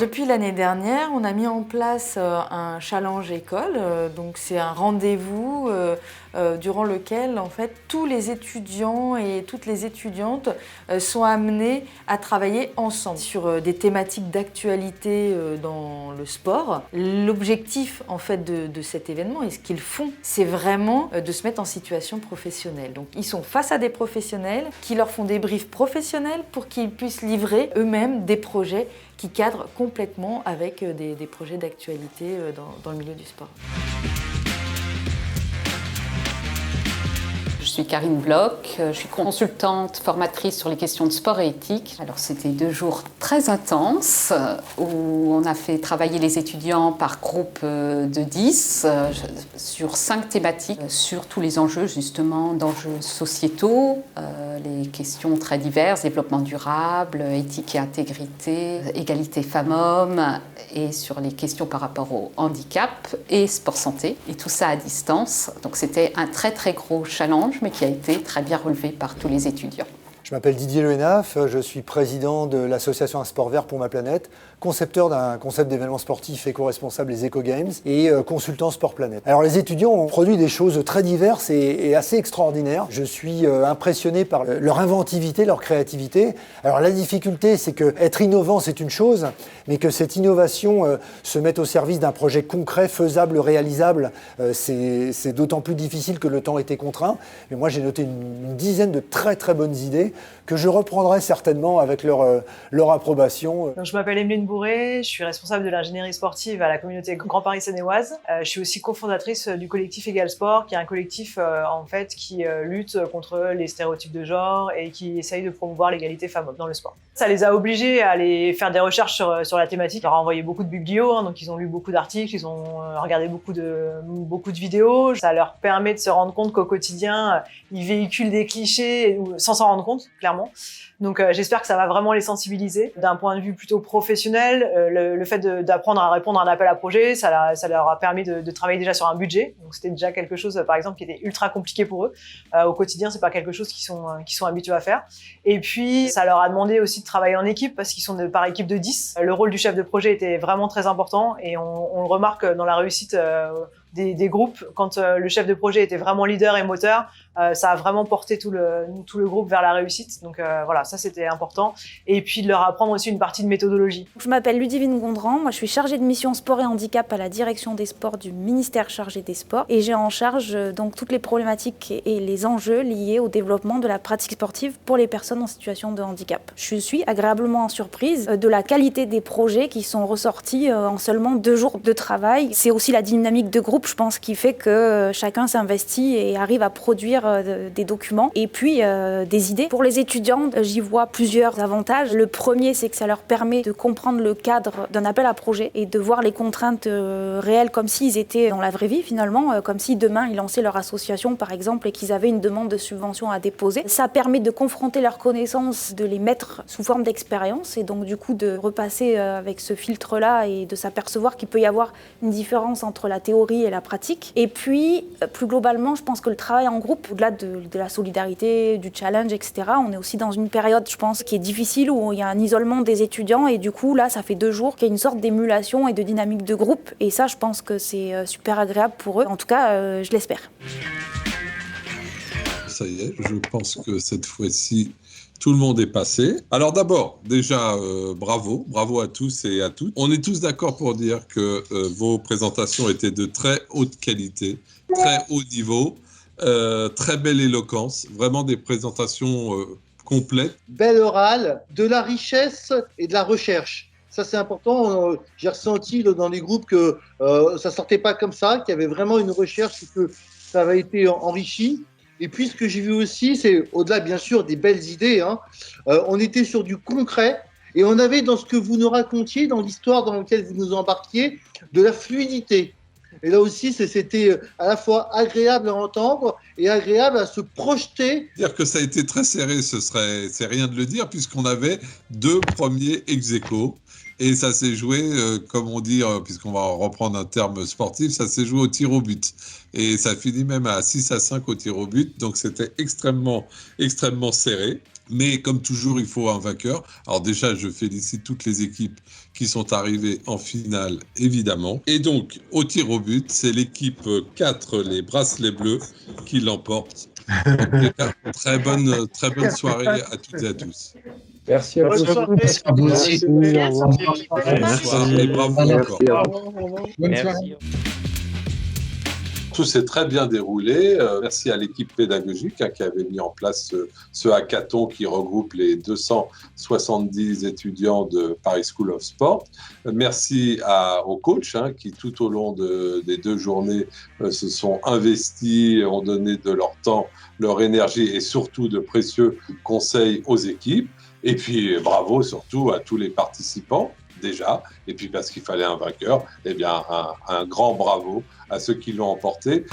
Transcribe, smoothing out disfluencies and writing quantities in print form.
Depuis l'année dernière, on a mis en place un challenge école. Donc c'est un rendez-vous durant lequel en fait tous les étudiants et toutes les étudiantes sont amenés à travailler ensemble sur des thématiques d'actualité dans le sport. L'objectif en fait de cet événement et ce qu'ils font, c'est vraiment de se mettre en situation professionnelle. Donc ils sont face à des professionnels qui leur font des briefs professionnels pour qu'ils puissent livrer eux-mêmes des projets qui cadrent complètement avec des projets d'actualité dans le milieu du sport. Je suis Karine Bloch, je suis consultante formatrice sur les questions de sport et éthique. Alors c'était 2 jours très intenses où on a fait travailler les étudiants par groupe de 10 sur 5 thématiques, sur tous les enjeux justement, d'enjeux sociétaux, les questions très diverses, développement durable, éthique et intégrité, égalité femmes-hommes et sur les questions par rapport au handicap et sport santé. Et tout ça à distance. Donc c'était un très très gros challenge mais qui a été très bien relevé par tous les étudiants. Je m'appelle Didier Lehenaf, je suis président de l'association Un Sport Vert pour ma planète, concepteur d'un concept d'événements sportifs éco-responsables, les Eco Games, et consultant Sport Planète. Alors les étudiants ont produit des choses très diverses et assez extraordinaires. Je suis impressionné par leur inventivité, leur créativité. Alors la difficulté, c'est que être innovant, c'est une chose, mais que cette innovation se mette au service d'un projet concret, faisable, réalisable, c'est d'autant plus difficile que le temps était contraint. Mais moi, j'ai noté une dizaine de très très bonnes idées que je reprendrai certainement avec leur approbation. Donc, je m'appelle Emeline Bourré, je suis responsable de l'ingénierie sportive à la communauté Grand Paris Seine-et-Oise. Je suis aussi cofondatrice du collectif Égal Sport, qui est un collectif en fait qui lutte contre les stéréotypes de genre et qui essaye de promouvoir l'égalité femmes-hommes dans le sport. Ça les a obligés à aller faire des recherches sur la thématique. On leur a envoyé beaucoup de biblios, donc ils ont lu beaucoup d'articles, ils ont regardé beaucoup de vidéos. Ça leur permet de se rendre compte qu'au quotidien, ils véhiculent des clichés sans s'en rendre compte, clairement. Donc j'espère que ça va vraiment les sensibiliser. D'un point de vue plutôt professionnel, le fait d'apprendre à répondre à un appel à projet, ça leur a permis de travailler déjà sur un budget. Donc c'était déjà quelque chose, par exemple, qui était ultra compliqué pour eux. Au quotidien, c'est pas quelque chose qu'ils sont habitués à faire. Et puis ça leur a demandé aussi de travailler en équipe parce qu'ils sont par équipe de 10. Le rôle du chef de projet était vraiment très important et on le remarque dans la réussite des groupes. Quand le chef de projet était vraiment leader et moteur, ça a vraiment porté tout le groupe vers la réussite. Donc voilà, ça c'était important. Et puis de leur apprendre aussi une partie de méthodologie. Je m'appelle Ludivine Gondran, moi je suis chargée de mission sport et handicap à la direction des sports du ministère chargé des sports et j'ai en charge donc toutes les problématiques et les enjeux liés au développement de la pratique sportive pour les personnes en situation de handicap. Je suis agréablement surprise de la qualité des projets qui sont ressortis en seulement 2 jours de travail. C'est aussi la dynamique de groupe, je pense, qui fait que chacun s'investit et arrive à produire des documents et puis des idées. Pour les étudiants, j'y vois plusieurs avantages. Le premier, c'est que ça leur permet de comprendre le cadre d'un appel à projet et de voir les contraintes réelles comme s'ils étaient dans la vraie vie finalement, comme si demain ils lançaient leur association par exemple et qu'ils avaient une demande de subvention à déposer. Ça permet de confronter leurs connaissances, de les mettre sous forme d'expérience et donc du coup de repasser avec ce filtre-là et de s'apercevoir qu'il peut y avoir une différence entre la théorie et la pratique. Et puis, plus globalement, je pense que le travail en groupe, au-delà de la solidarité, du challenge, etc., on est aussi dans une période, je pense, qui est difficile, où il y a un isolement des étudiants, et du coup, là, ça fait 2 jours qu'il y a une sorte d'émulation et de dynamique de groupe, et ça, je pense que c'est super agréable pour eux. En tout cas, je l'espère. Ça y est, je pense que cette fois-ci, tout le monde est passé. Alors d'abord, déjà, bravo à tous et à toutes. On est tous d'accord pour dire que vos présentations étaient de très haute qualité, très haut niveau, très belle éloquence, vraiment des présentations complètes. Belle orale, de la richesse et de la recherche. Ça, c'est important. J'ai ressenti dans les groupes que ça sortait pas comme ça, qu'il y avait vraiment une recherche et que ça avait été enrichi. Et puis, ce que j'ai vu aussi, c'est au-delà, bien sûr, des belles idées, on était sur du concret et on avait, dans ce que vous nous racontiez, dans l'histoire dans laquelle vous nous embarquiez, de la fluidité. Et là aussi, c'était à la fois agréable à entendre et agréable à se projeter. Dire que ça a été très serré, c'est rien de le dire, puisqu'on avait 2 premiers ex-aequo. Et ça s'est joué, comme on dit, puisqu'on va reprendre un terme sportif, ça s'est joué au tir au but. Et ça finit même à 6-5 au tir au but. Donc c'était extrêmement serré. Mais comme toujours, il faut un vainqueur. Alors déjà, je félicite toutes les équipes qui sont arrivées en finale, évidemment. Et donc, au tir au but, c'est l'équipe 4, les bracelets bleus, qui l'emporte. Très bonne soirée à toutes et à tous. Merci à vous. Bonne soirée. À vous aussi. Bonsoir et bravo encore. Bonne soirée. Tout s'est très bien déroulé. Merci à l'équipe pédagogique qui avait mis en place ce hackathon qui regroupe les 270 étudiants de Paris School of Sport. Merci aux coachs qui, tout au long des 2 journées, se sont investis, ont donné de leur temps, leur énergie et surtout de précieux conseils aux équipes. Et puis, bravo surtout à tous les participants, déjà. Et puis, parce qu'il fallait un vainqueur, eh bien, un grand bravo à ceux qui l'ont emporté.